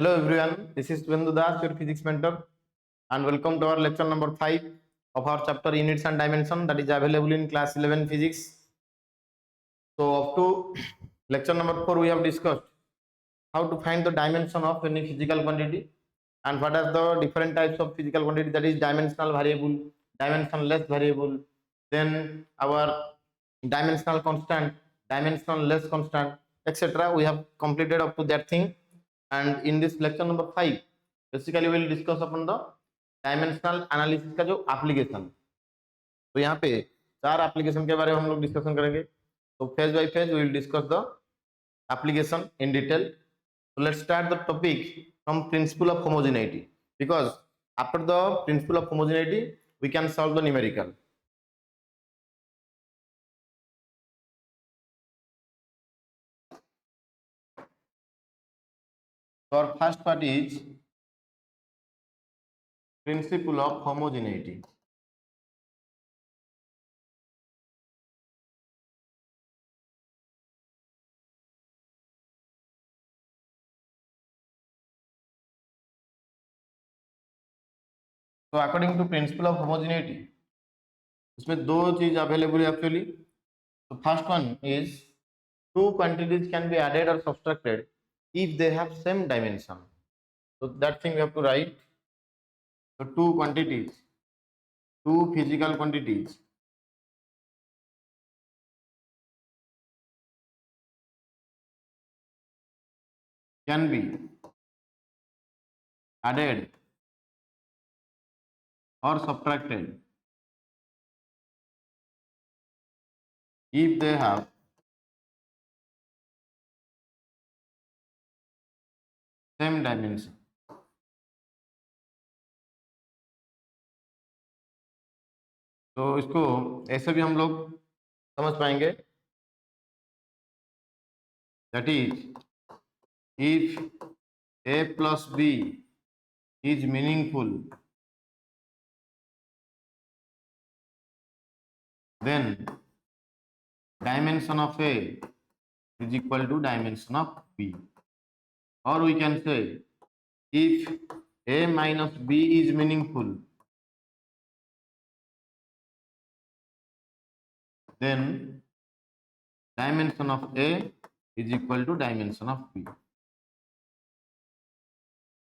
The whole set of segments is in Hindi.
Hello everyone, this is Vendu Das, your physics mentor, and welcome to our lecture number 5 of our chapter Units and Dimension that is available in class 11 physics. So up to lecture number 4 we have discussed how to find the dimension of any physical quantity and what are the different types of physical quantity, that is dimensional variable, dimensionless variable, then our dimensional constant, dimensionless constant, etc. We have completed up to that thing, and in this lecture number 5 basically we will discuss upon the dimensional analysis का जो एप्लीकेशन. तो यहाँ पे 4 एप्लीकेशन के बारे में हम लोग डिस्कशन करेंगे. तो phase by phase we will discuss the application in detail. So let's start the topic from principle of homogeneity, because after the principle of homogeneity we can solve the numerical. So our first part is principle of homogeneity. तो according to principle of homogeneity इसमें दो चीज अवेलेबल है एक्चुअली. तो first one is two quantities can be added or subtracted if they have same dimension. So that thing we have to write. So two quantities, two physical quantities can be added or subtracted if they have same dimension. तो इसको ऐसे भी हम लोग समझ पाएंगे, that is if a plus b is meaningful, then dimension of a is equal to dimension of b. Or we can say if a minus b is meaningful, then dimension of a is equal to dimension of b.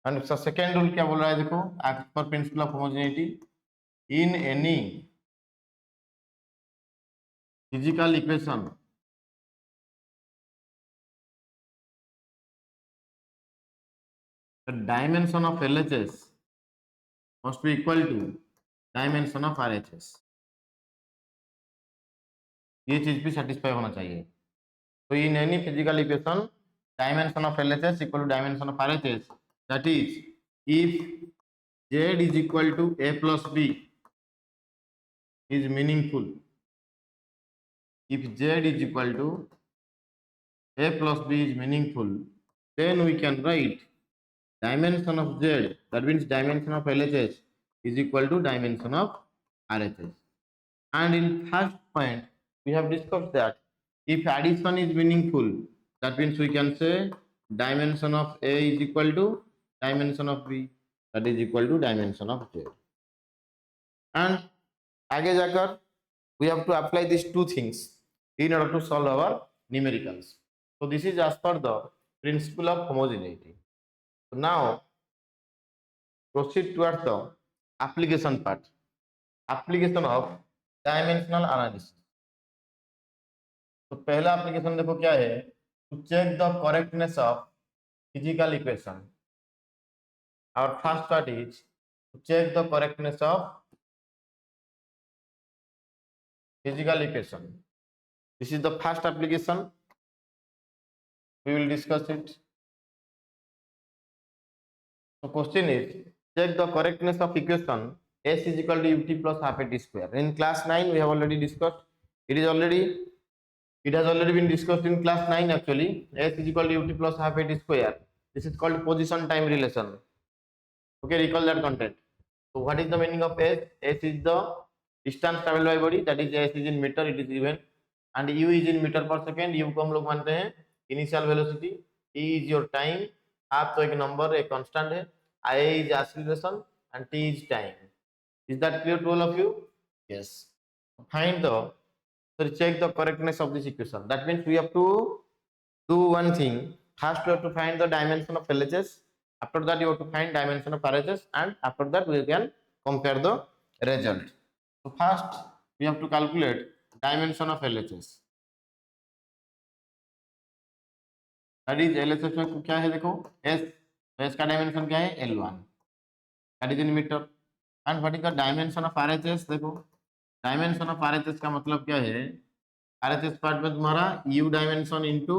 And इसका सेकेंड रूल क्या बोल रहा है, देखो, as per principle of homogeneity, in any physical equation the dimension of LHS must be equal to dimension of RHS. ये चीज भी सेटिस्फाई होना चाहिए. तो in any physical equation dimension of LHS equal to dimension of RHS, that is if Z is equal to a plus b is meaningful, if Z is equal to a plus b is meaningful, then we can write dimension of Z, that means dimension of LHS, is equal to dimension of RHS. And in first point we have discussed that if addition is meaningful, that means we can say dimension of A is equal to dimension of B, that is equal to dimension of Z. And आगे जाकर we have to apply these two things in order to solve our numericals. So this is as per the principle of homogeneity. So now proceed towards the application part, application of dimensional analysis. तो पहला एप्लीकेशन देखो क्या है, to check the correctness of physical equation. और first part is to check the correctness of physical equation. This is the first application, we will discuss it. So question is check the correctness of equation S is equal to ut plus half at square. In class 9 we have already discussed. It has already been discussed in class 9 actually. S is equal to ut plus half at square. This is called position time relation. Okay, recall that content. So what is the meaning of S? S is the distance traveled by body, that is S is in meter, it is given, and U is in meter per second. U को हम लोग मानते हैं initial velocity, T is your time, आप तो एक नंबर एक कांस्टेंट है, I is acceleration and t is time. Is that clear to all of you? Yes. Find the, so check the correctness of this equation. That means we have to do one thing. First we have to find the dimension of LHS. After that you have to find dimension of RHS, and after that we can compare the result. So first we have to calculate dimension of LHS. That is LHS में क्या है देखो S, S का डायमेंशन क्या है L1, that is in meter. And what is the dimension of RHS? देखो डायमेंशन ऑफ RHS का मतलब क्या है, RHS पार्ट में तुम्हारा U dimension into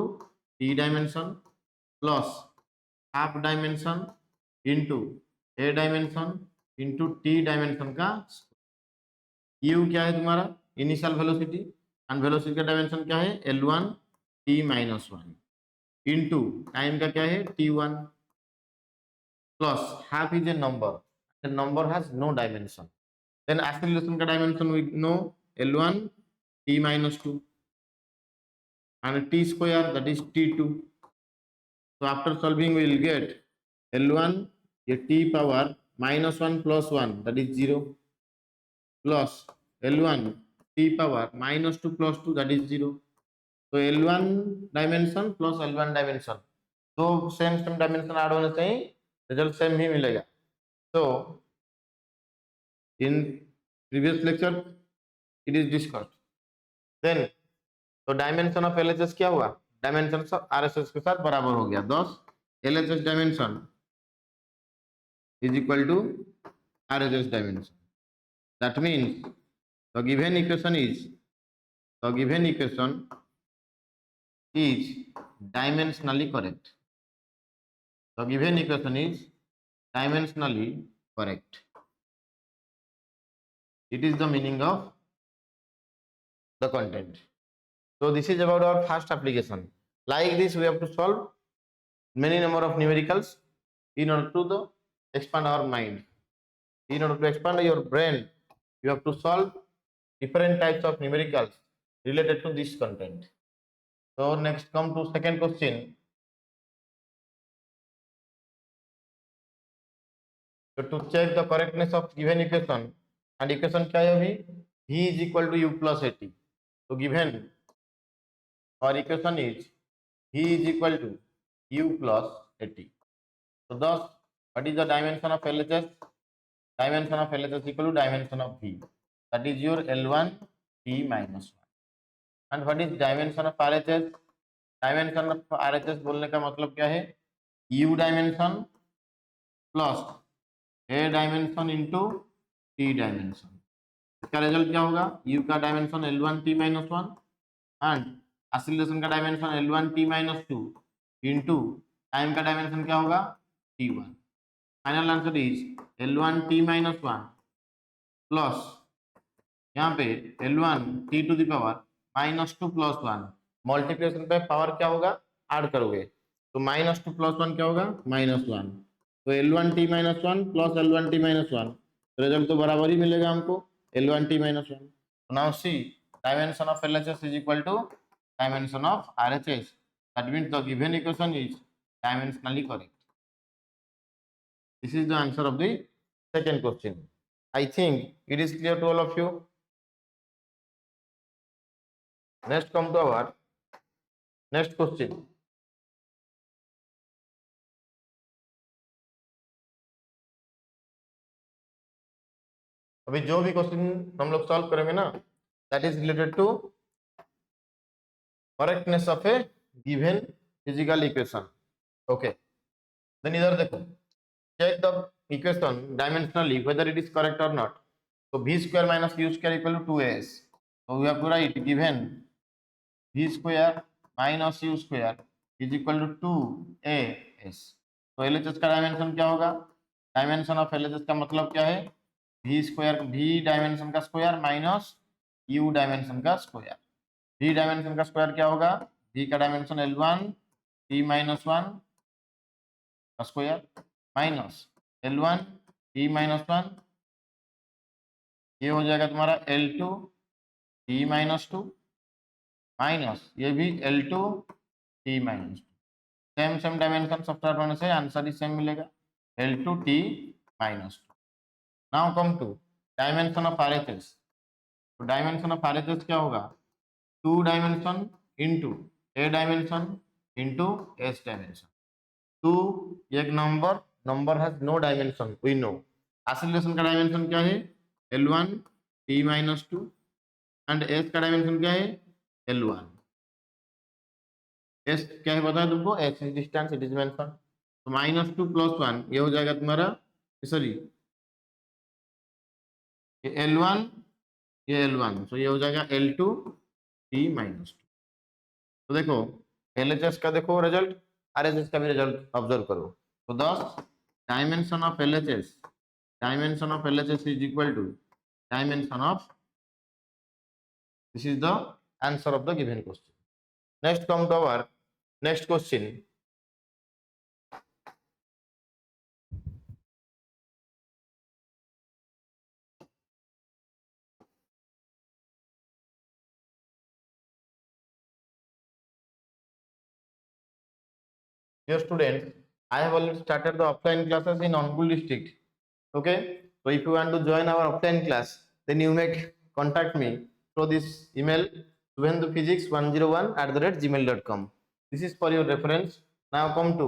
T dimension plus half dimension into A dimension into T dimension का U क्या है तुम्हारा इनिशियल वेलोसिटी, एंड वेलोसिटी का डायमेंशन क्या है L1 T minus 1 into time का क्या है T1 plus half is a number, the number has no dimension, then acceleration का dimension we know L1 T minus 2 and T square, that is T2. So after solving we will get L1 a T power minus 1 plus 1, that is 0, plus L1 T power minus 2 plus 2, that is 0. So L1 dimension plus L1 dimension, तो सेम डायमेंशन ऐड होने से ही रिजल्ट सेम ही मिलेगा. So in previous lecture it is discussed. Then तो डायमेंशन ऑफ LHS क्या हुआ, डायमेंशन ऑफ RHS के साथ बराबर हो गया. thus LHS dimension is equal to RHS dimension. That means the given equation is dimensionally correct. The given equation is dimensionally correct. It is the meaning of the content. So this is about our first application. Like this we have to solve many number of numericals in order to expand our mind. In order to expand your brain, you have to solve different types of numericals related to this content. So next come to second question. So to check the correctness of given equation, and equation क्या है अभी, v is equal to u plus at. So given our equation is v is equal to u plus at. So thus what is the dimension of LHS? Dimension of LHS equal to dimension of v, that is your L1 t minus 1. And what is dimension of RHS? Dimension of RHS बोलने का मतलब क्या है, u dimension plus a dimension into t dimension. इसका रिजल्ट क्या होगा, u का dimension L1 t minus 1 and acceleration का dimension L1 t minus 2 into time का डायमेंशन क्या होगा t1. Final answer is L1 t minus 1 plus यहाँ पे L1 t to the power minus 2 plus 1. Multiplication पे पावर क्या होगा ऐड करोगे, तो माइनस 2 प्लस 1 क्या होगा माइनस 1. तो L1 t minus 1 plus L1 t minus 1, result तो बराबर ही मिलेगा हमको L1 t minus 1. Now see dimension of LHS is equal to dimension of RHS. That means the given equation is dimensionally correct. This is the answer of the second question. I think it is clear to all of you. Next come to our next question. अभी जो भी क्वेश्चन हम लोग सॉल्व करेंगे ना, that is related to correctness of a given physical equation. Okay, then इधर देखो, check the equation dimensionally whether it is correct or not. So v square minus u square equal to 2as. So we have to write given v square minus u square is equal to 2as. तो LHS का डायमेंशन क्या होगा, डायमेंशन ऑफ LHS का मतलब क्या है, v स्क्वायर, v डायमेंशन का स्क्वायर माइनस u डायमेंशन का स्क्वायर. v डायमेंशन का स्क्वायर क्या होगा, v का डायमेंशन L1 t माइनस 1 का square minus L1 t minus 1, ये हो जाएगा तुम्हारा L2 t माइनस 2 माइनस ये भी L2 t minus 2. Same dimension subtract होने से आंसर ही सेम मिलेगा, L2 T minus 2. Now come to dimension of RHS. तो डायमेंशन ऑफ RHS क्या होगा, 2 dimension into A dimension into S dimension. 2 एक number has no dimension, we know. Acceleration का डायमेंशन क्या है, L1 T minus 2 and S का डायमेंशन क्या है, L1. S क्या है पता है तुमको, S is distance, it is mention. तो -2 + 1 ये हो जाएगा तुम्हारा, सॉरी ये L1 ये L1, तो ये हो जाएगा L2 T minus 2. तो देखो LHS का देखो रिजल्ट, RHS का भी रिजल्ट ऑब्जर्व करो. तो 10 dimension of LHS is equal to dimension of, this is the answer of the given question. Next come to our next question. Dear students, I have already started the offline classes in Angul district. Okay, so if you want to join our offline class, then you may contact me through this email subhenduphysics101@gmail.com. This is for your reference. Now come to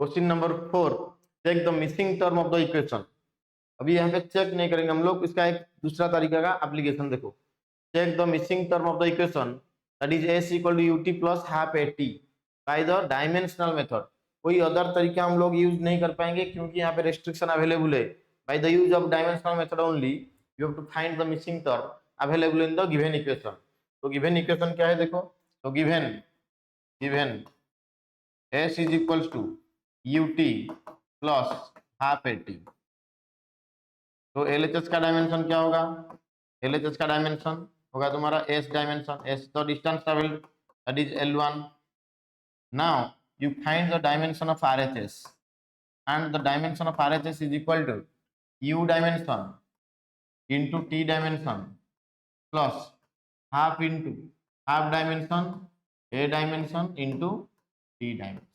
question number 4. Check the missing term of the equation. अभी यहाँ पे चेक नहीं करेंगे हम लोग, इसका एक दूसरा तरीका का एप्लीकेशन देखो. Check the missing term of the equation, that is S equal to UT plus half AT by the dimensional method. कोई अदर तरीका हम लोग यूज नहीं कर पाएंगे क्योंकि यहाँ पे रेस्ट्रिक्शन अवेलेबल है. By the use of dimensional method only you have to find the missing term available in the given equation. तो गिवन इक्वेशन क्या है देखो, तो given S is equals to UT plus half AT. तो LHS का डायमेंशन क्या होगा, LHS का डायमेंशन होगा तुम्हारा S डायमेंशन, S तो distance travelled that is L1. Now you find the dimension of RHS, and the dimension of RHS is equal to U dimension into T dimension plus half into half dimension A dimension into T dimension.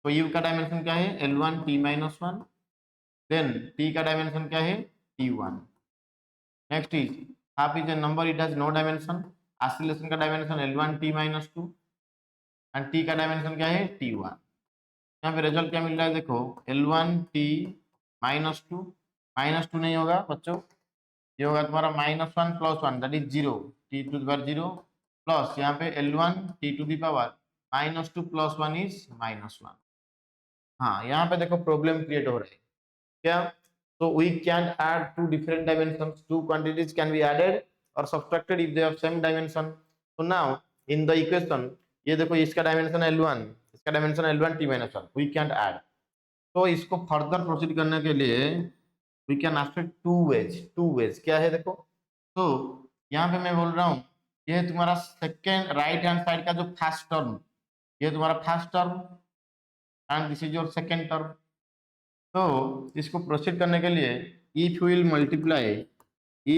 तो U का डायमेंशन क्या है, L1 T minus 1. Then T का डायमेंशन क्या है, T1. Next is half is a number, it has no dimension. Acceleration का dimension L1 T minus 2 and T का डायमेंशन क्या है, T1. यहाँ पे रिजल्ट क्या मिल रहा है देखो, L1 T minus 2 नहीं होगा बच्चों, ये होगा तुम्हारा -1 + 1 that is 0, T to the power 0 plus यहाँ पे L1 T to the power -2 + 1 is -1. हाँ यहाँ पे देखो प्रॉब्लम क्रिएट हो रहा है क्या. So we can add two different dimensions, two quantities can be added or subtracted if they have same dimension. So now in the equation ये देखो इसका डायमेंशन L1, इसका dimension L1 T minus 1, we can't add. तो इसको फर्दर प्रोसीड करने के लिए we can ask two ways. क्या है देखो, तो यहाँ पे मैं बोल रहा हूँ ये तुम्हारा सेकेंड राइट हैंड साइड का जो फर्स्ट टर्म, ये तुम्हारा first term and this is your second term. तो इसको प्रोसीड करने के लिए if we will multiply T,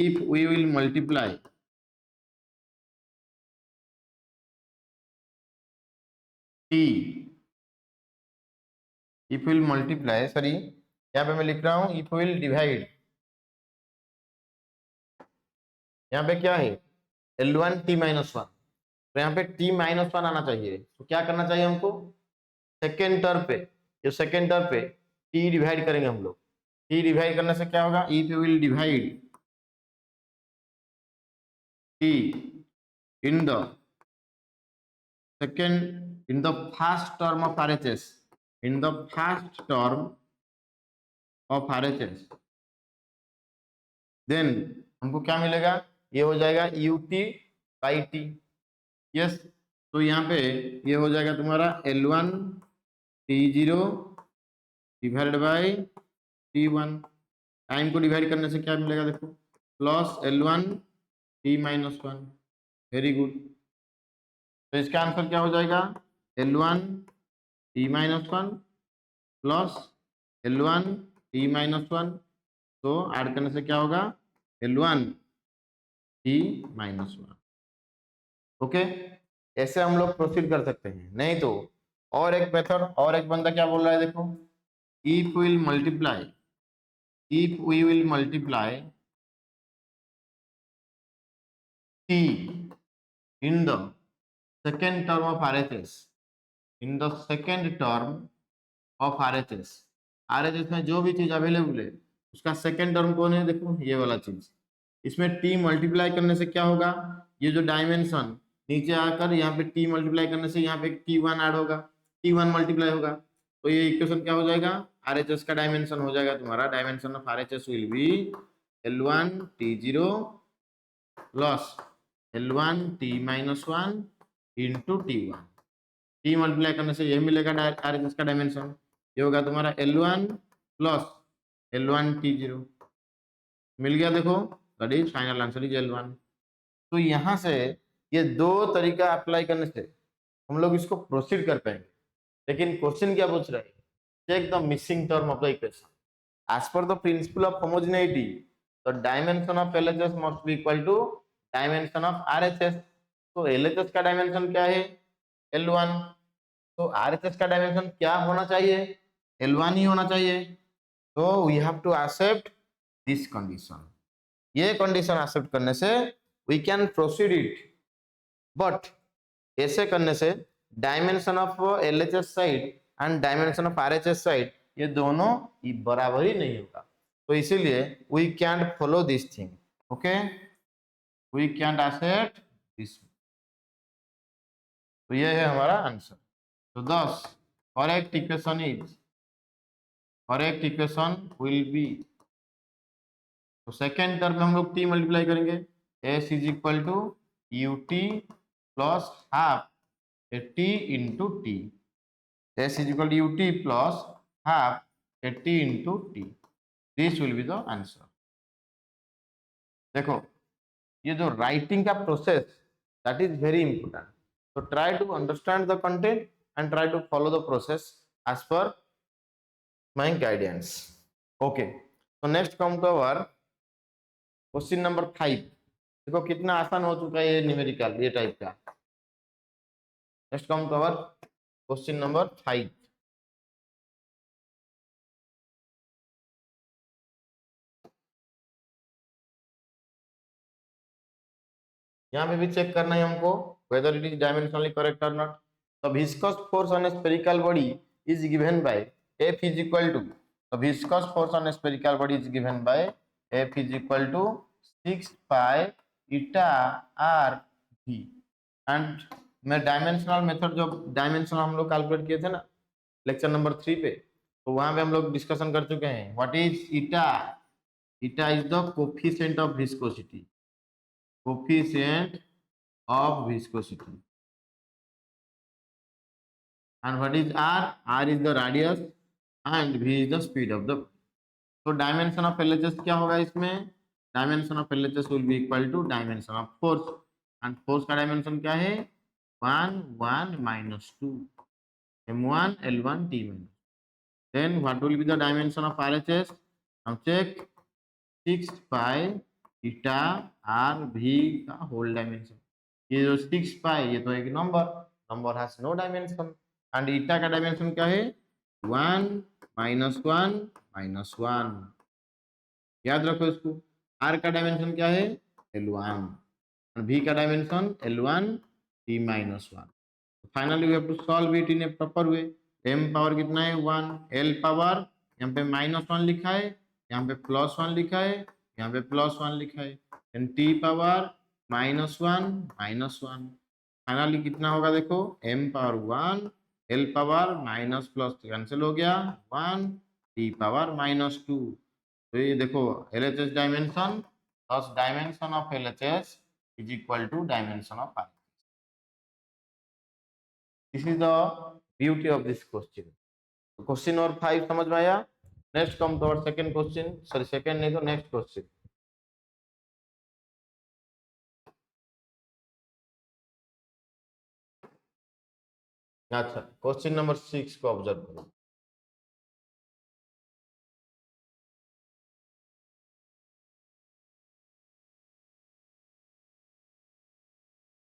if will multiply, sorry यहाँ पे मैं लिख रहा हूँ इफ विल डिवाइड. यहाँ पे क्या है L1 T minus 1, तो यहाँ पे T minus 1 आना चाहिए. तो क्या करना चाहिए हमको, सेकेंड टर्म पे, जो सेकेंड टर्म पे T डिवाइड करेंगे हम लोग. T डिवाइड करने से क्या होगा, if you will divide T in the first term of RHS, then हमको क्या मिलेगा, ये हो जाएगा UT by T. यस, तो यहाँ पे ये हो जाएगा तुम्हारा L1 T0 divide by T1. Time को डिवाइड करने से क्या मिलेगा देखो, plus L1 T minus 1. Very good. तो इसका आंसर क्या हो जाएगा, L1 T minus 1 plus L1 T minus 1. तो ऐड करने से क्या होगा, L1 T minus 1. ओके, ऐसे हम लोग प्रोसीड कर सकते हैं। नहीं तो और एक मेथड, और एक बंदा क्या बोल रहा है देखो, if we will multiply t in the second term of RHS, in the second term of RHS, RHS में जो भी चीज अवेलेबल है उसका सेकेंड टर्म कौन है, देखो ये वाला चीज। इसमें t मल्टीप्लाई करने से क्या होगा, ये जो डायमेंशन नीचे आकर यहाँ पे t मल्टीप्लाई करने से यहाँ पे t1 ऐड होगा, t1 मल्टीप्लाई होगा, तो ये इक्वेशन क्या हो जाएगा, RHS का डायमेंशन हो जाएगा तुम्हारा, dimension of RHS will be L1 T0 plus L1 T-1 into T1। T multiply करने से ये मिलेगा RHS का डायमेंशन, ये होगा तुम्हारा L1 प्लस L1 T0, मिल गया देखो, that is final answer is L1। तो यहाँ से ये दो तरीका अप्लाई करने से हम लोग इसको प्रोसीड कर पाएंगे। लेकिन क्वेश्चन क्या पूछ रहा है, check the missing term of the equation as per the principle of homogeneity, the dimension of LHS must be equal to dimension of RHS। तो LHS का डायमेंशन क्या है, L1, तो RHS का डायमेंशन क्या होना चाहिए, L1 ही होना चाहिए। तो we have to accept this condition, ये कंडीशन एक्सेप्ट करने से we can proceed it. But ऐसे करने से dimension of LHS side and dimension of RHS side ये दोनों बराबर ही नहीं होगा, तो इसीलिए we can't follow this thing, okay, we can't accept this. तो ये है हमारा आंसर। तो 10 करेक्ट इक्वेशन विल बी, तो सेकेंड टर्म में हम लोग t मल्टीप्लाई करेंगे, s is equal to ut plus half t into T, s is equal to ut plus half t into T, this will be the answer. देखो ये जो राइटिंग का process that is very important, so try to understand the content and try to follow the process as per my guidance, okay। so next come to our question number 5। देखो कितना आसान हो चुका है ये न्यूमेरिकल ये टाइप का। Next come to our question number 5। यहाँ पे भी चेक करना है हमको whether it is dimensionally correct or not। the viscous force on a spherical body is given by F is equal to, the viscous force on a spherical body is given by F is equal to 6 pi eta r v। And मैं डायमेंशनल मेथड जो डायमेंशन हम लोग कैलकुलेट किए थे ना लेक्चर नंबर 3 पे, तो वहां पे हम लोग डिस्कशन कर चुके हैं what is eta, eta is the coefficient of viscosity, coefficient of viscosity, and what is r, r is the radius and v is the speed of the, so dimension of LHS क्या होगा इसमें, dimension of LHS will be equal to dimension of force, and force का dimension क्या है 1 1 minus 2 m1 l1 t1। then what will be the dimension of RHS, now check 6 pi eta r v का होल डायमेंशन, ये जो 6 पाई ये तो एक number has no dimension, and eta का डायमेंशन क्या है 1 -1 -1, याद रखो इसको। आर का डायमेंशन क्या है L1 और v का dimension L1 t-1। Finally we have to solve it in a proper way. m power कितना है 1, l पावर यहाँ पे -1 लिखा है, यहाँ पे +1 लिखा है, यहाँ पे +1 लिखा है, एंड t पावर -1 -1। फाइनली कितना होगा देखो m power 1, l power minus plus cancel हो गया 1, t पावर -2। तो ये देखो LHS dimension plus dimension of LHS is equal to dimension of R। This is the beauty of this question. Question number 5 समझ में आया। Next come to our second question, sorry second नहीं तो नेक्स्ट क्वेश्चन। अच्छा क्वेश्चन नंबर 6 को ऑब्जर्व करो।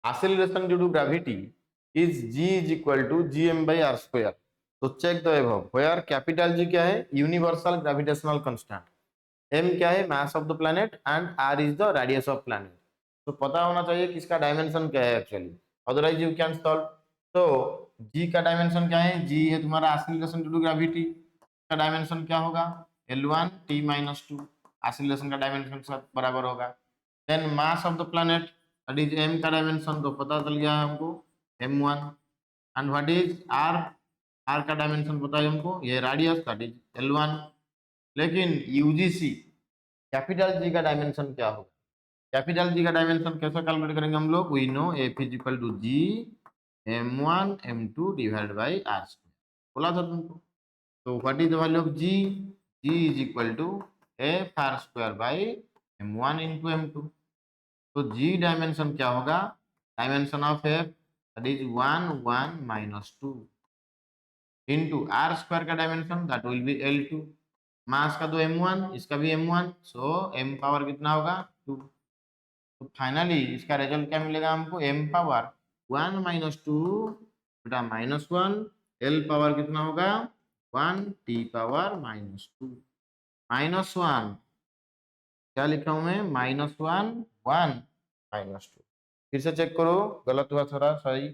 acceleration due to gravity is g is equal to G M by R square. तो check the above where capital G क्या है, यूनिवर्सल ग्रेविटेशनल कांस्टेंट, एम क्या है, mass of the planet, and R is the radius of planet. तो पता होना चाहिए कि इसका डायमेंशन क्या है actually, otherwise you can solve. तो जी का डायमेंशन क्या है, जी है तुम्हारा एक्सीलरेशन ड्यू टू ग्रेविटी, का डायमेंशन क्या होगा L1 t minus two, acceleration का डायमेंशन सब बराबर होगा। Then mass of the planet that is m का डायमेंशन तो पता चल गया है हमको m1, and what is r, r का डायमेंशन पता है हमको, ये रेडियस दैट इज L1। लेकिन यूजीसी कैपिटल जी का डायमेंशन क्या होगा, कैपिटल जी का डायमेंशन कैसे कैलकुलेट करेंगे हम लोग, we know F is equal to G m1 m2 divide by R square, बोला था तुमको। तो what is the value of G, G is equal to F R square by m1 into m2। तो जी डायमेंशन क्या होगा, dimension of F that is 1 1 minus 2 into R square का dimension that will be L2, mass का तो m1, इसका भी m1, सो m पावर कितना होगा 2। तो फाइनली इसका रिजल्ट क्या मिलेगा हमको, m पावर 1 माइनस टू बेटा माइनस 1, L पावर कितना होगा 1, t पावर माइनस 2, माइनस 1, क्या लिखा हूं मैं, माइनस 1 1 माइनस 2। फिर से चेक करो, गलत हुआ थोड़ा, सही,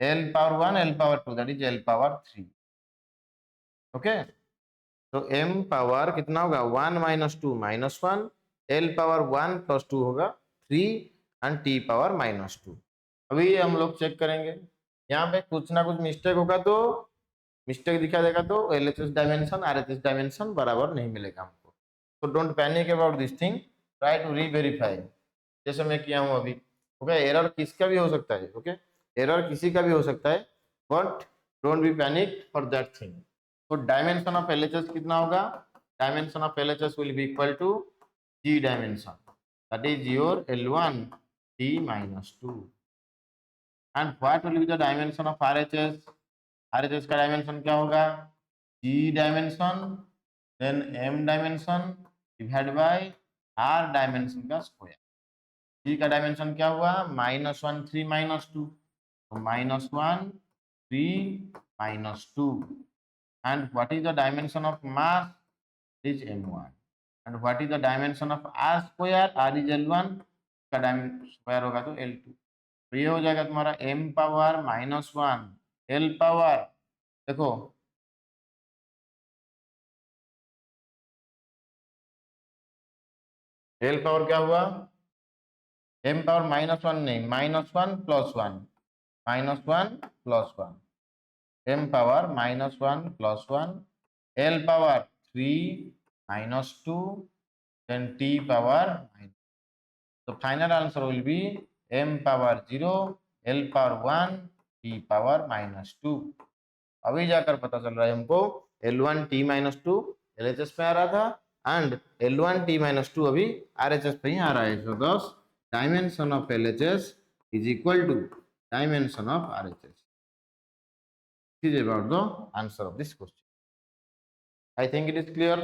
L power 1 L power 2 that is L power 3। Okay, तो m पावर कितना होगा 1 minus 2 minus 1, L power 1 plus 2 होगा 3, एंड t पावर माइनस 2। अभी हम लोग चेक करेंगे, यहाँ पे कुछ ना कुछ मिस्टेक होगा तो मिस्टेक दिखा देगा तो LHS डायमेंशन RHS डायमेंशन बराबर नहीं मिलेगा हमको। तो don't panic about this thing, try to reverify, जैसे मैं किया हूँ अभी। ओके, एरर किसका भी हो सकता है, ओके, एरर किसी का भी हो सकता है, but don't be panic for that thing. तो डायमेंशन ऑफ LHS कितना होगा, dimension of LHS will be equal to G dimension that is your L1 t minus 2, and what will be the dimension of RHS, RHS का डायमेंशन क्या होगा, G dimension then M dimension divide by R dimension का स्क्वायर। G का डायमेंशन क्या हुआ, माइनस 1 3 माइनस 2, तो minus 1 3 minus 2, and what is the dimension of mass is m1, and what is the dimension of r square, r is L1 का डायमेंशन स्क्वायर होगा तो L2। तो ये हो जाएगा तुम्हारा m power minus 1 L power, देखो L पावर क्या हुआ, m पावर माइनस 1 नहीं, minus 1 plus 1, minus 1 plus 1, m power minus 1 plus 1, L power 3 minus 2, then t power minus. तो final answer will be m power 0 L power 1 t power minus 2। अभी जाकर पता चल रहा है हमको L1 t माइनस 2 LHS पे आ रहा था, एंड L1 t माइनस 2 अभी RHS पे ही आ रहा है। So this dimension of LHS is equal to dimension of RHS। This is about the answer of this question. I think it is clear.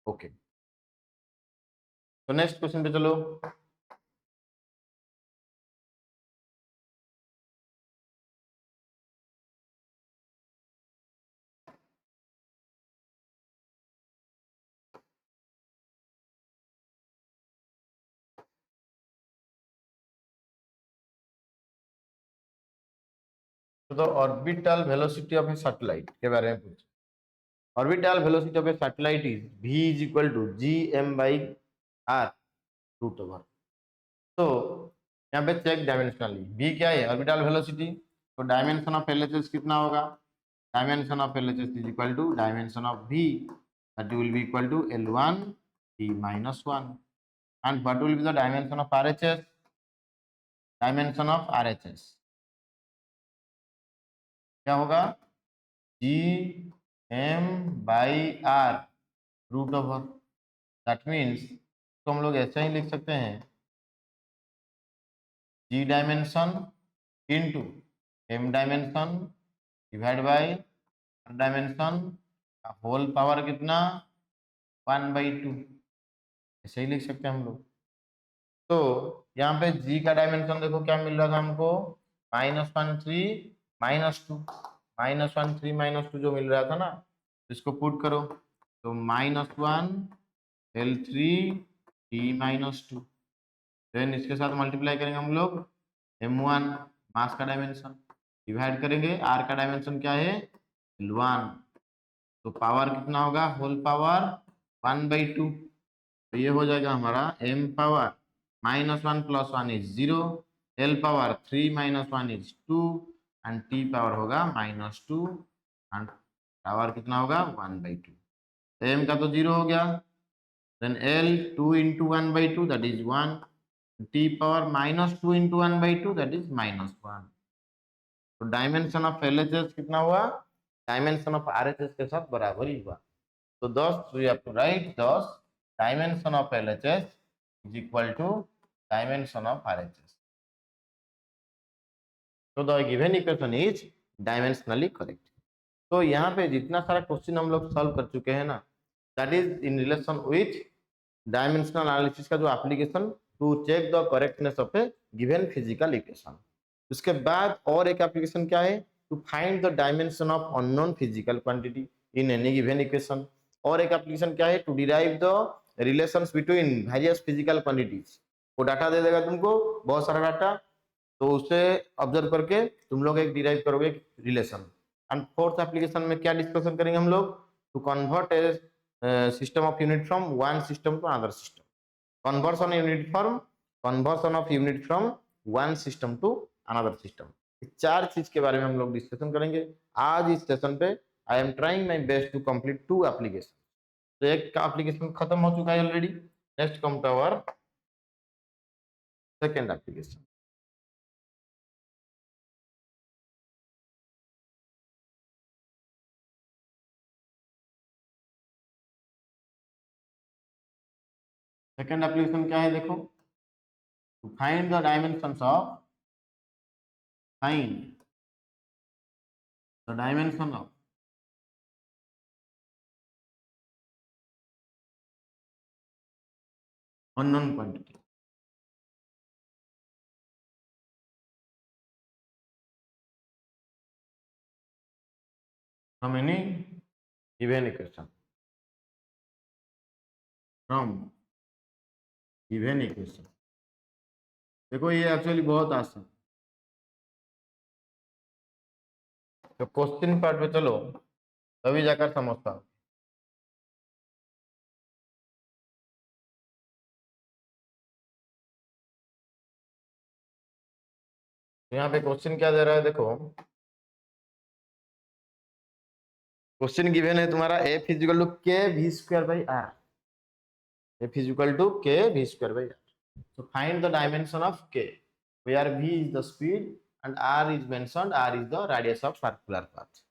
Okay. तो नेक्स्ट क्वेश्चन पे चलो। तो orbital velocity of a satellite के बारे में पूछ, orbital velocity of a satellite is v is equal to G M by R root over. तो यहाँ पे चेक डायमेंशनली, v क्या है ऑर्बिटल वेलोसिटी, तो डायमेंशन ऑफ LHS कितना होगा, dimension of LHS is equal to dimension of v that will be equal to L1 t minus 1, and what will be the dimension of RHS, dimension of RHS क्या होगा, G M by R root over, that means तो हम लोग ऐसा ही लिख सकते हैं, जी dimension into M dimension divide by R dimension का होल पावर कितना 1/2, ऐसे ही लिख सकते हैं हम लोग। तो यहाँ पे जी का डायमेंशन देखो क्या मिल रहा था हमको, -1 3 -2 -1 3 -2 जो मिल रहा था ना, इसको पुट करो तो -1 L3 T-2, देन इसके साथ मल्टीप्लाई करेंगे हम लोग M1 मास का डायमेंशन, डिवाइड करेंगे R का डायमेंशन क्या है L1, तो पावर कितना होगा होल पावर 1/2, तो ये हो जाएगा हमारा m power -1 + 1 is 0, l power 3 - 1 is 2 and t power होगा -2 एंड पावर कितना होगा 1/2, m का तो 0 हो गया, then l 2 × 1/2 that is 1, t power -2 × 1/2 that is -1, तो डायमेंशन ऑफ LHS कितना हुआ डायमेंशन ऑफ RHS के साथ बराबर ही हुआ, तो thus we have to write thus dimension of LHS is equal to dimension of RHS. So the given equation is dimensionally correct. तो यहाँ पे जितना सारा क्वेश्चन हम लोग सॉल्व कर चुके हैं ना, that is in relation with dimensional analysis का जो application to check the correctness of a given physical equation. उसके बाद और एक एप्लीकेशन क्या है to find the dimension of unknown physical quantity in any given equation, और एक एप्लीकेशन क्या है to derive the relations between various physical quantities. वो डाटा दे देगा तुमको बहुत सारा डाटा, तो उसे ऑब्जर्व करके तुम लोग एक डिराइव करोगे रिलेशन। एंड फोर्थ एप्लीकेशन में क्या डिस्कशन करेंगे हम लोग to convert a system of unit from one system to another system, conversion of unit from one system to another system. चार चीज के बारे में हम लोग डिस्कशन करेंगे आज इस सेशन पे। I am trying my best to complete 2 application, तो एक का एप्लीकेशन खत्म हो चुका है already, next come to our second application. Second application क्या है देखो, to find the dimensions of find the dimension of unknown quantity। from any given equation, from given equation। देखो ये एक्चुअली बहुत आसान, तो क्वेश्चन पार्ट पे चलो तभी जाकर समझता हूँ। तो यहाँ पे क्वेश्चन क्या दे रहा है देखो, क्वेश्चन गिवन है तुम्हारा f is equal to K V square by R, f is equal to K V square by R. So find the dimension of k where v is the speed and r is mentioned, r is the radius of circular path।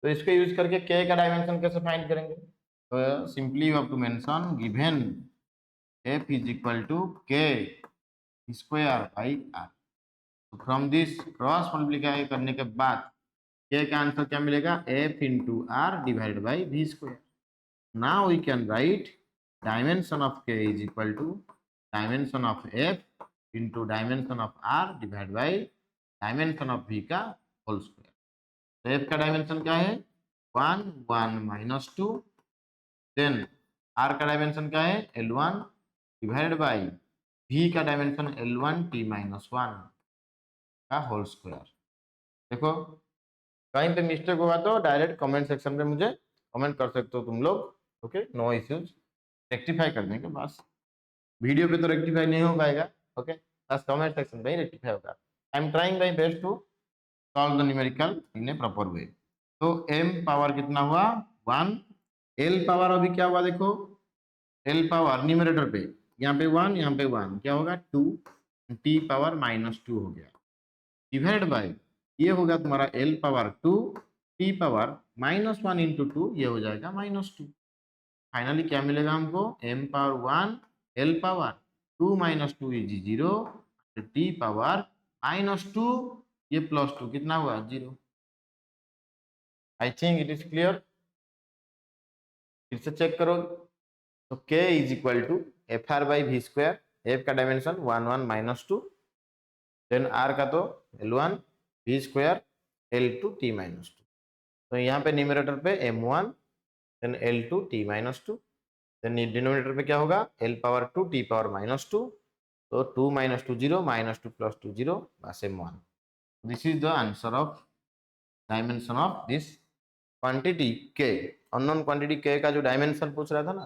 तो इसको यूज करके k का डायमेंशन कैसे फाइंड करेंगे, तो simply you have to mention given f is equal to k square by r। तो फ्रॉम दिस क्रॉस मल्टीप्लाई करने के बाद k का आंसर क्या मिलेगा f into R divided by V square. Now we can write dimension of k is equal to dimension of f into dimension of r divide by dimension of v का होल स्क्वायर। तो f का डायमेंशन क्या है 1 1 -2, देन r का डायमेंशन क्या है L1 डिवाइडेड बाई v का डायमेंशन L1 T-1 का होल स्क्वायर। देखो कहीं पे मिस्टेक होगा तो डायरेक्ट कमेंट सेक्शन में मुझे कमेंट कर सकते हो तुम लोग, ओके नो इश्यूज, रेक्टिफाई करने के बाद। वीडियो पे तो रेक्टिफाई नहीं हो पाएगा, ओके बस कमेंट सेक्शन में ही रेक्टिफाई होगा। I am trying my best to solve the numerical in a proper way. तो m पावर कितना हुआ 1, l पावर अभी क्या हुआ देखो, l पावर न्यूमरेटर पे यहाँ पे 1 यहाँ पे 1 क्या होगा 2, t पावर -2 हो गया डिवाइड बाय ये होगा तुम्हारा l power 2 t power -1 into 2 ये हो जाएगा -2। फाइनली क्या मिलेगा हमको m power 1 l power 2 -2 is 0, t power -2 ये +2 कितना हुआ 0। I think it is clear, फिर से चेक करो। तो k is equal to F R by V square, f का डायमेंशन 1 1 -2, देन r का तो L1 we square L2 t-2। तो यहाँ पे न्यूमरेटर पे m1 then L2 t-2, than denominator पे क्या होगा L⁻2 t⁻²। तो 2 - 2 0, -2 + 2 0 बस m1। This is the answer of dimension of this quantity k। Unknown quantity k का जो डायमेंशन पूछ रहा था ना,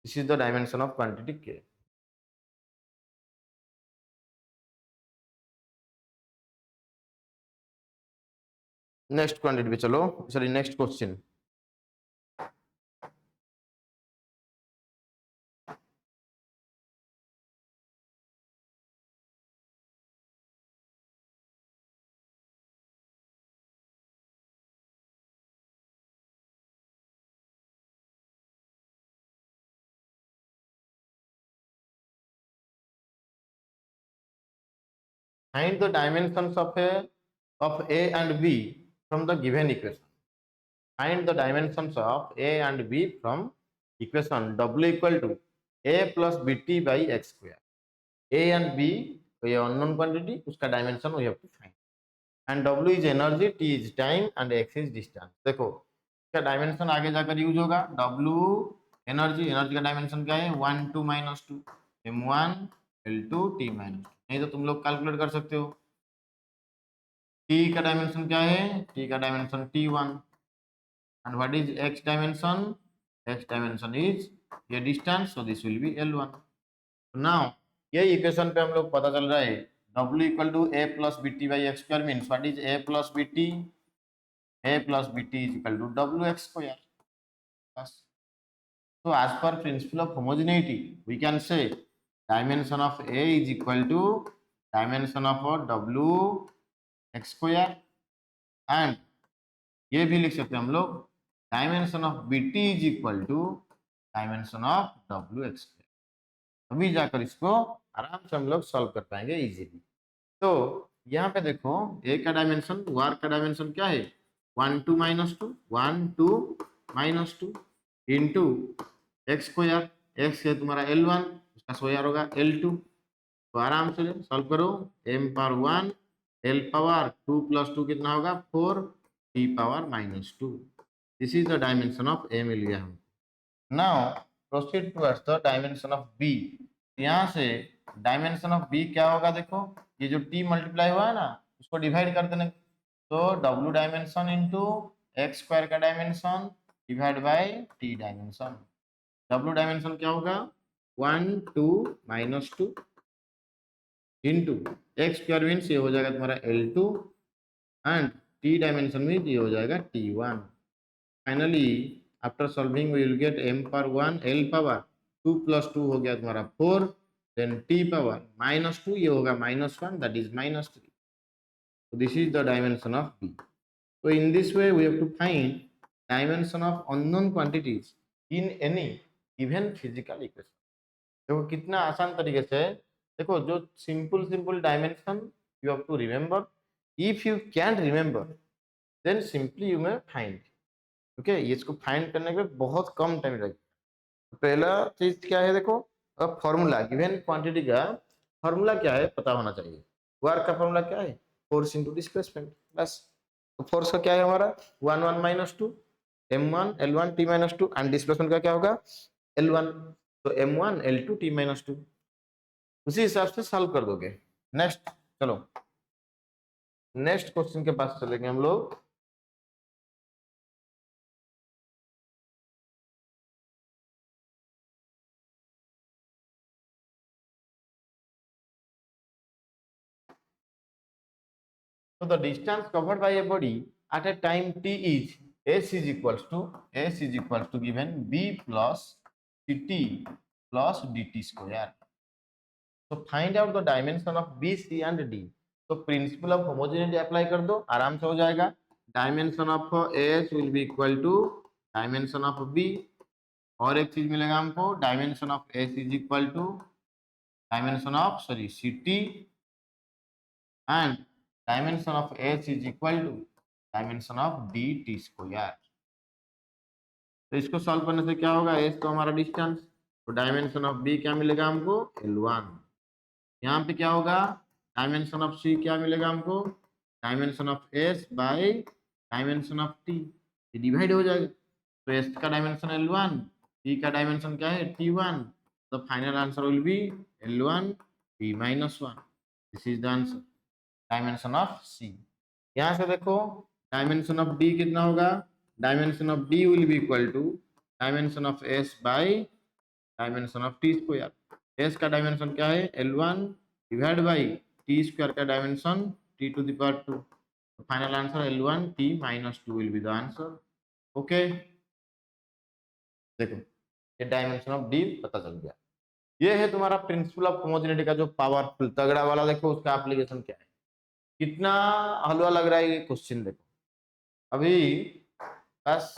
this is the dimension of quantity k। Next quantity पे चलो, sorry next question. Find the dimensions of A and B from the given equation. Find the dimensions of A and B from equation W equal to A plus BT by x square. A and B ये unknown quantity, उसका dimension we have to find. And W is energy, T is time and x is distance. देखो इसका dimension आगे जाकर यूज होगा। W एनर्जी, एनर्जी का डायमेंशन क्या है 1 2 - 2 m1 L2 t-2। नहीं तो तुम लोग कैलकुलेट कर सकते हो। T का डायमेंशन क्या है, T का dimension T1। and what is x dimension, x dimension is ये distance, so this will be L1। now ये इक्वेशन पे हम लोग पता चल रहा है W equal to A plus BT by x square means what is A plus BT, A plus BT is equal to WX square। so as per principle of homogeneity we can say dimension of A is equal to dimension of W x square, and ये भी लिख सकते हैं हम लोग dimension of BT is equal to dimension of WX। अभी जाकर इसको आराम से हम लोग सॉल्व कर पाएंगे इजीली। तो यहाँ पे देखो A का डायमेंशन, वर्क का डायमेंशन क्या है 1 2 - 2 1 2 - 2 इंटू एक्स स्क्वायर, एक्स है तुम्हारा L1, उसका स्क्वायर होगा L2। तो आराम से सॉल्व करो m⁻1 L⁻2 + 2 कितना होगा 4 t⁻−2। This is the dimension of A मिल गया हम। Now proceed towards the dimension of B। यहाँ से डायमेंशन ऑफ B क्या होगा, देखो ये जो t मल्टीप्लाई हुआ है ना उसको डिवाइड कर देना। तो W dimension into X square का dimension divide by t dimension. W dimension क्या होगा 1 2 - 2 इंटू एक्स स्क्वायर मीन्स ये हो जाएगा तुम्हारा L2 and t dimension means ये हो जाएगा T1। Finally after solving we will get m⁻1 L⁻2 + 2 हो गया तुम्हारा 4, देन t⁻−2 ये होगा -1 that is -3। so this is the dimension of B। so in this way we have to find dimension of unknown quantities in any given physical equation। देखो कितना आसान तरीके से, देखो जो simple dimension you have to remember, if you can remember then simply you may find. Okay, इसको फाइंड करने में बहुत कम टाइम लगेगा। पहला चीज क्या है, देखो अब फॉर्मूला गिवन क्वांटिटी का फॉर्मूला क्या है पता होना चाहिए। वर्क का फॉर्मूला क्या है फोर्स इंटू डिस्प्लेसमेंट, बस। तो फोर्स का क्या है हमारा 1 1 - 2 m1 L1 t-2 and displacement का क्या होगा L1, तो m1 L2 t-2 उसी हिसाब से सॉल्व कर दोगे। नेक्स्ट चलो नेक्स्ट क्वेश्चन के पास चलेंगे हम लोग। So the distance covered by a body at a time t is s is equals to given b plus ct plus dt square। So find out the dimension of B, C and D। तो प्रिंसिपल ऑफ होमोजेनिटी अप्लाई कर दो, आराम से हो जाएगा। Dimension of S will be equal to dimension of B, और एक चीज मिलेगा हमको dimension of S is equal to dimension of sorry CT and dimension of S is equal to dimension of DT square. तो इसको सॉल्व करने से क्या होगा, S तो हमारा डिस्टेंस, तो डायमेंशन ऑफ B क्या मिलेगा हमको L1। यहाँ पे क्या होगा डायमेंशन ऑफ C क्या मिलेगा हमको dimension of S by dimension of T, ये डिवाइड हो जाएगा। तो एस का डायमेंशन L1, टी का डायमेंशन क्या है T1, तो final answer will be L1 T minus 1। This is the answer, dimension of C. यहाँ से देखो डायमेंशन ऑफ डी कितना होगा, dimension of D will be equal to dimension of S by dimension of T square. S का डायमेंशन क्या है L1 divide by T square का dimension T to the power 2। Final answer L1 T minus 2 will be the answer. Okay, देखो ये डायमेंशन ऑफ डी पता चल गया। ये है तुम्हारा प्रिंसिपल ऑफ होमोजेनिटी का जो पावरफुल तगड़ा वाला, देखो उसका एप्लीकेशन क्या है, कितना हलवा लग रहा है ये क्वेश्चन। देखो अभी बस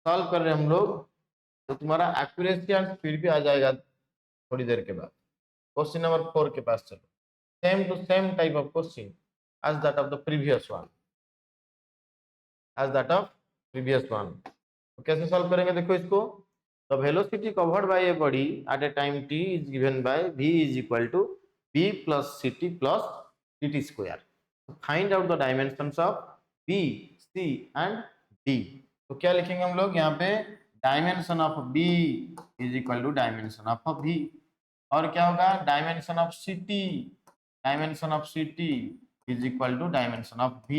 सॉल्व कर रहे हैं हम लोग, तो तुम्हारा एक्यूरेसी और स्पीड भी आ जाएगा थोड़ी देर के बाद। क्वेश्चन नंबर 4 के पास चलो, same to same type of question as that of the previous one, as that of previous one। तो कैसे सॉल्व करेंगे देखो इसको, the velocity covered by a body at a time t is given by v is equal to b plus ct plus dt square। find out the dimensions of b, c and d। तो क्या लिखेंगे हम लोग यहाँ पे, dimension of b is equal to dimension of v, और क्या होगा dimension of ct, dimension of ct is equal to dimension of v,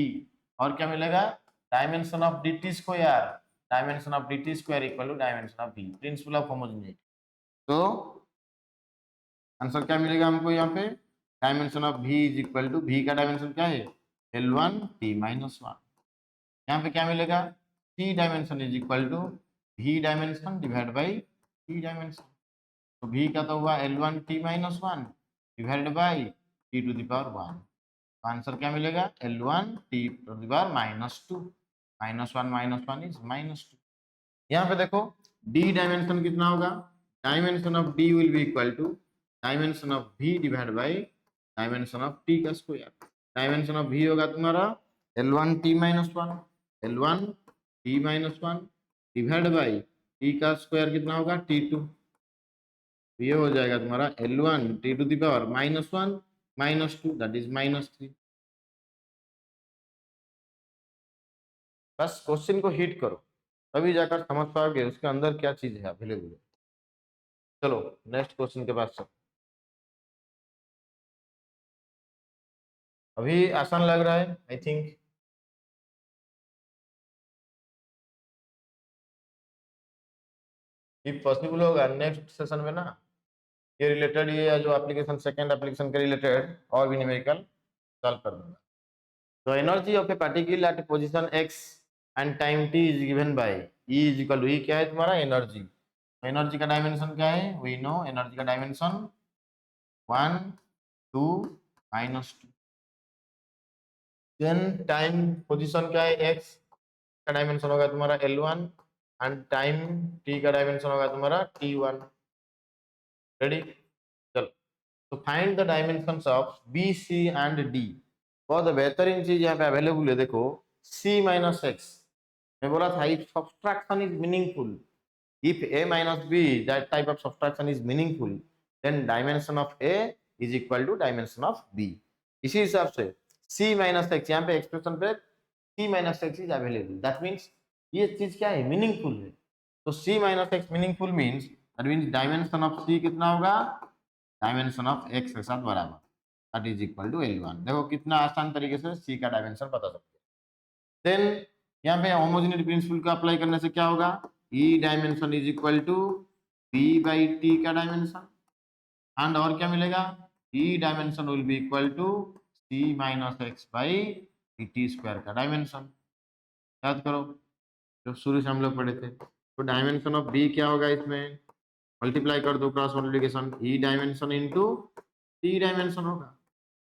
और क्या मिलेगा dimension of dt square, dimension of dt square equal to dimension of v, principle of homogeneity. तो आंसर क्या मिलेगा हमको यहाँ पे, dimension of v is equal to, v का डायमेंशन क्या है L1 T minus 1। यहाँ पे क्या मिलेगा, t dimension is equal to v dimension divide by t dimension. तो v का तो हुआ L1 T minus 1 divide by t to the power 1। Answer क्या मिलेगा L1 T to the power -2, -1 is -2। यहाँ पे देखो d डायमेंशन कितना होगा, dimension of d will be equal to dimension of v divide by dimension of t का स्क्वायर। डायमेंशन ऑफ v होगा तुम्हारा L1 T minus 1, L1 T minus 1 divide by t का स्क्वायर कितना होगा T2। ये हो जाएगा तुम्हारा L1 T to the power -1 -2 that is -3। बस क्वेश्चन को हिट करो, तभी जाकर समझ पाओगे उसके अंदर क्या चीज है अवेलेबल। चलो नेक्स्ट क्वेश्चन के पास चलो। अभी आसान लग रहा है आई थिंक, इफ पॉसिबल होगा नेक्स्ट सेशन में ना ये रिलेटेड, ये जो एप्लीकेशन सेकंड एप्लीकेशन के रिलेटेड और भी न्यूमेरिकल सॉल्व कर दूंगा। तो energy of a particle at position x and time t is given by E is equal to, E क्या है तुम्हारा एनर्जी, एनर्जी का डायमेंशन क्या है वी नो, एनर्जी का डायमेंशन 1 2 -2। देन टाइम पोजीशन क्या है x का डायमेंशन होगा तुम्हारा L1 एंड टाइम t का डायमेंशन होगा तुम्हारा T1। रेडी, चलो तो find the dimensions of B C and D। बहुत बेहतरीन चीज यहाँ पे अवेलेबल है, देखो C minus x, मैं बोला था if subtraction is meaningful, if a minus b that type of subtraction is meaningful then dimension of a is equal to dimension of b। इसी हिसाब से c minus x, यहाँ पे एक्सप्रेशन पे c minus x is available, that means ये चीज क्या है मीनिंगफुल है। तो c minus x meaningful means that means dimension of c कितना होगा, डायमेंशन ऑफ x के साथ बराबर, that is equal to L1। देखो कितना आसान तरीके से c का डायमेंशन पता सकते हैं। देन यहाँ पे होमोजेनिटी प्रिंसिपल को अप्लाई करने से क्या होगा, E dimension is equal to B by T का डायमेंशन, एंड और क्या मिलेगा E dimension will be equal to C minus X by T square का डायमेंशन। याद करो जो शुरू से हम लोग पढ़े थे, तो डायमेंशन ऑफ B क्या होगा, इसमें मल्टीप्लाई कर दो cross multiplication, E dimension into T dimension होगा।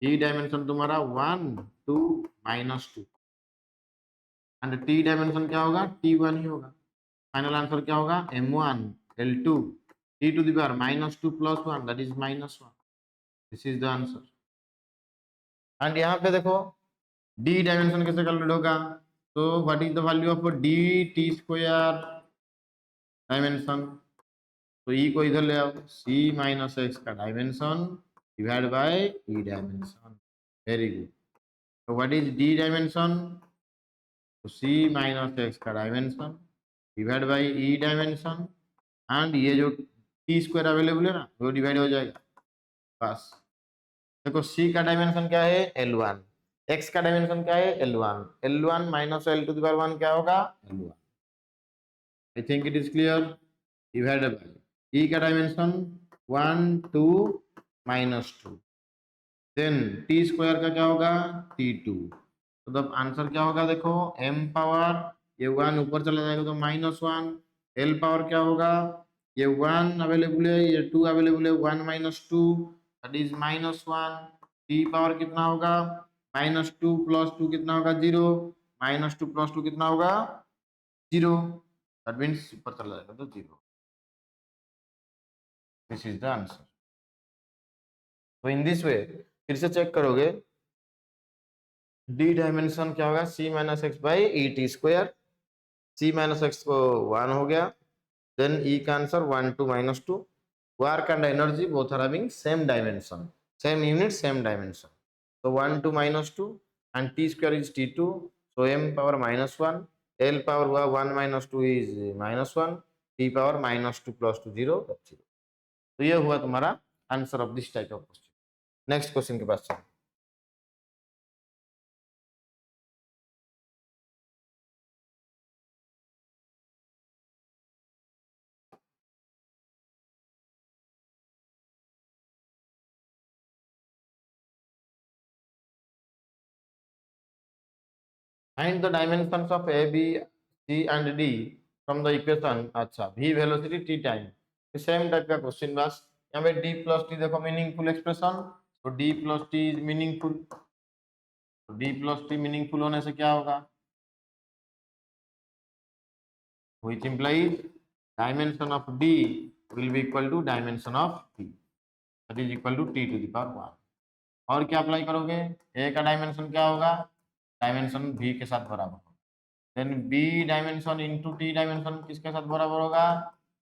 E डायमेंशन तुम्हारा 1 2 -2 एंड T डायमेंशन क्या होगा T1 ही होगा। फाइनल आंसर क्या होगा M1 L2 T to the power -2 + 1 that is -1। This is the answer. And यहाँ पे देखो D डायमेंशन कैसे कैलकुलेट होगा, तो what is the value of D T square dimension, तो E को इधर ले आओ, C माइनस एक्स का dimension divide by E dimension. Very good. तो व्हाट इज डी डायमेंशन? तो सी माइनस एक्स का dimension divide by E dimension, and ये जो टी स्क्वायर अवेलेबल है ना वो डिवाइड हो जाएगा बस। देखो सी का डायमेंशन क्या है L1, एक्स का डायमेंशन क्या है L1, L1 minus L to the power 1 क्या होगा L1। I think it is clear. Divided by E का dimension 1 2 minus 2, then T square का क्या होगा T2। तो तब आंसर क्या होगा देखो m पावर ये 1 ऊपर चला जाएगा तो -1, l पावर क्या होगा ये 1 अवेलेबल है ये 2 अवेलेबल है 1 minus 2 that is -1। t power कितना होगा -2 प्लस 2 कितना होगा 0, -2 प्लस 2 कितना होगा 0, दैट मीन्स ऊपर चला जाएगा तो 0। This is the answer. तो इन दिस वे फिर से चेक करोगे डी डायमेंशन क्या होगा C minus X by E T square, C minus X को 1 हो गया, देन ई का answer 1 2 -2, work and energy both are having same dimension, same unit same dimension, so 1 2 -2 and t square is t2, so m power -1, l power हुआ 1 -2 is -1, t power -2 plus 2 0, that's 0। तो ये हुआ तुम्हारा answer of this type of question. Next question के पास चलो। Find the dimensions of A, B, C and D from the equation। अच्छा v velocity t time, same type का क्वेश्चन बस यहाँ पे d प्लस टी देखो मीनिंगफुल एक्सप्रेशन, तो d plus T is meaningful, तो d प्लस टी मीनिंगफुल होने से क्या होगा which implies dimension of d will be equal to dimension of t, that is equal to t to the power 1। और क्या अप्लाई करोगे a का डायमेंशन क्या होगा डायमेंशन v के साथ बराबर होगा, then b dimension into T dimension किसके साथ बराबर होगा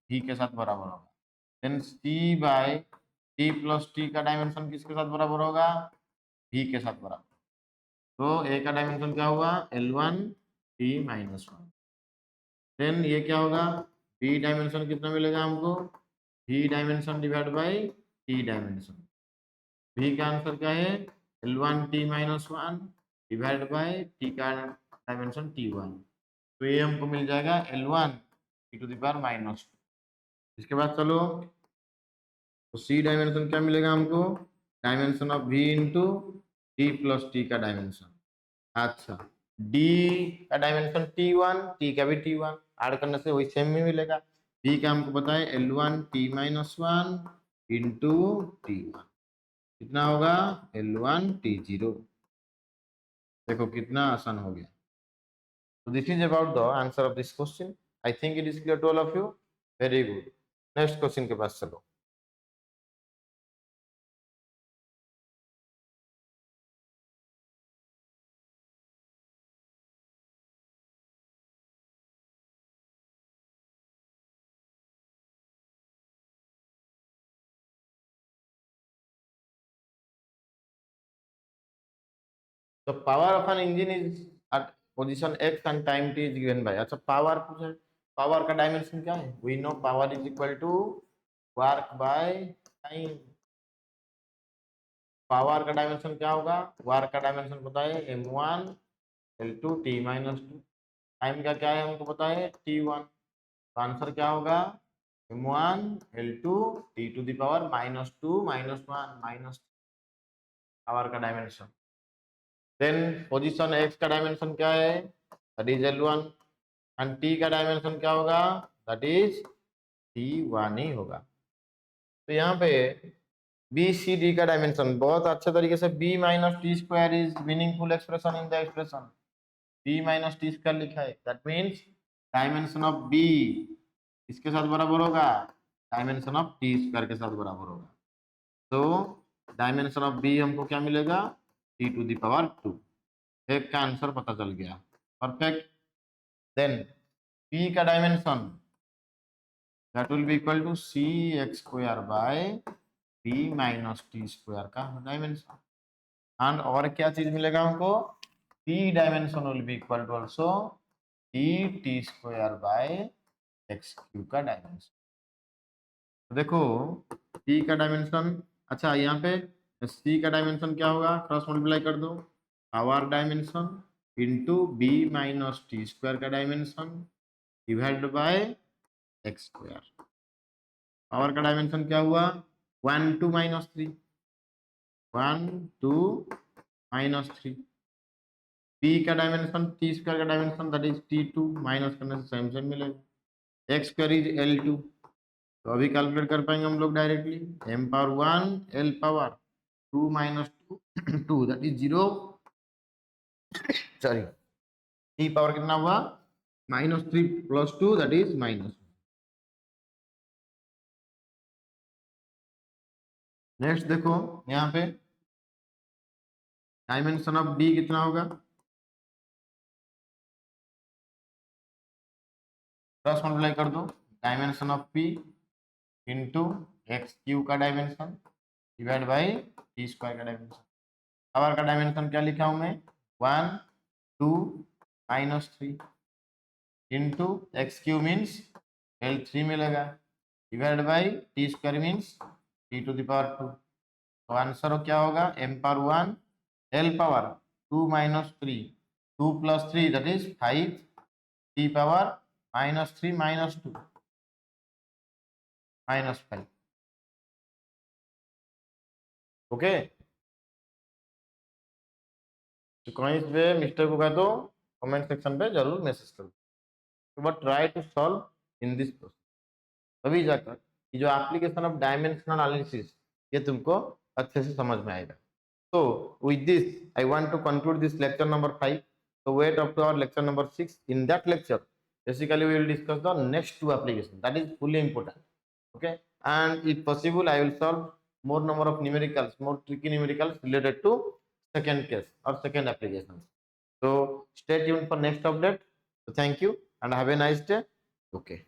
v के साथ बराबर होगा, then c by T plus T का डायमेंशन किसके साथ बराबर होगा v के साथ बराबर। तो a का डायमेंशन क्या हुआ L1 t -1, देन ये क्या होगा b डायमेंशन कितना मिलेगा हमको v dimension divide by t dimension, v का आंसर क्या है L1 t -1 divide by t का डायमेंशन t1, तो ये हमको मिल जाएगा L1 e to the power -2। इसके बाद चलो तो सी डायमेंशन क्या मिलेगा हमको dimension of v into T plus T का डायमेंशन, अच्छा d का डायमेंशन t1 t का भी t1 ऐड करने से वही सेम ही मिलेगा, v का हमको पता है L1 t -1 इंटू t1 कितना होगा L1 t0। देखो कितना आसान हो गया। So this is about the answer of this question. I think it is clear to all of you. Very good. Next question के पास चलो। The power of an engine is at position x and time t is given by। अच्छा पावर पूछे, पावर का डायमेंशन क्या है we know power is equal to work by time। Power का डायमेंशन क्या होगा वर्क का डायमेंशन पता है m1 l2 t -2, टाइम का क्या है हमको पता है t1, तो आंसर क्या होगा m1 l2 t to the power -2 -1 power का डायमेंशन, देन पोजीशन x का डायमेंशन क्या है that is L1 and t का डायमेंशन क्या होगा दैट इज t1 ही होगा। तो यहाँ पे बी सी डी का डायमेंशन बहुत अच्छे तरीके से b minus T square is meaningful expression in the expression, b minus T square लिखा है that means dimension of b इसके साथ बराबर होगा डायमेंशन ऑफ टी स्क्वायर के साथ बराबर होगा, तो डायमेंशन ऑफ b हमको क्या मिलेगा t टू द पावर 2, एक का आंसर पता चल गया परफेक्ट। देन p का dimension that will be equal to C X square by p minus T square का डायमेंशन, एंड और क्या चीज मिलेगा हमको, p dimension will be equal to also T square by X cube का डायमेंशन। तो देखो p का डायमेंशन, अच्छा यहाँ पे c का डायमेंशन क्या होगा, क्रॉस मल्टीप्लाई कर दो, our dimension into b minus T square का dimension divide by X square. Power का डायमेंशन क्या हुआ, 1 2 माइनस 3, 1 2 माइनस 3। p का डायमेंशन टी स्क्वायर का dimension that is t2, minus करने से सेम सेम मिलेगा। एक्स स्क्वायर इज l2, तो अभी कैलकुलेट कर पाएंगे हम लोग directly, m power 1 l power 2 minus 2 2 that is 0, sorry t power कितना हुआ -3 plus 2 that is minus. Next देखो यहाँ पे डायमेंशन ऑफ d कितना होगा, क्रॉस मल्टीप्लाई कर दो, dimension of p into X cube का dimension divide by T square का डायमेंशन। पावर का डायमेंशन क्या लिखा हूं मैं, 1 2 minus 3 into X cube means l3 मिलेगा divide by T square means t to the power 2। तो आंसर क्या होगा, m power 1 l power 2 minus 3 2 plus 3 that is 5 t power -3 minus 2 -5। Okay, तो कहीं पे मिस्टेक होगा तो कमेंट सेक्शन पे जरूर मैसेज करो, but try to solve in this process, तभी जाकर ये जो एप्लीकेशन ऑफ डायमेंशनल एनालिसिस ये तुमको अच्छे से समझ में आएगा। So with this I want to conclude this lecture number 5. So wait up to our lecture number 6. In that lecture basically we will discuss the next two applications, that is fully important. Okay, and if possible I will solve more number of numericals, more tricky numericals related to second case or second applications. So stay tuned for next update. So thank you and have a nice day. Okay.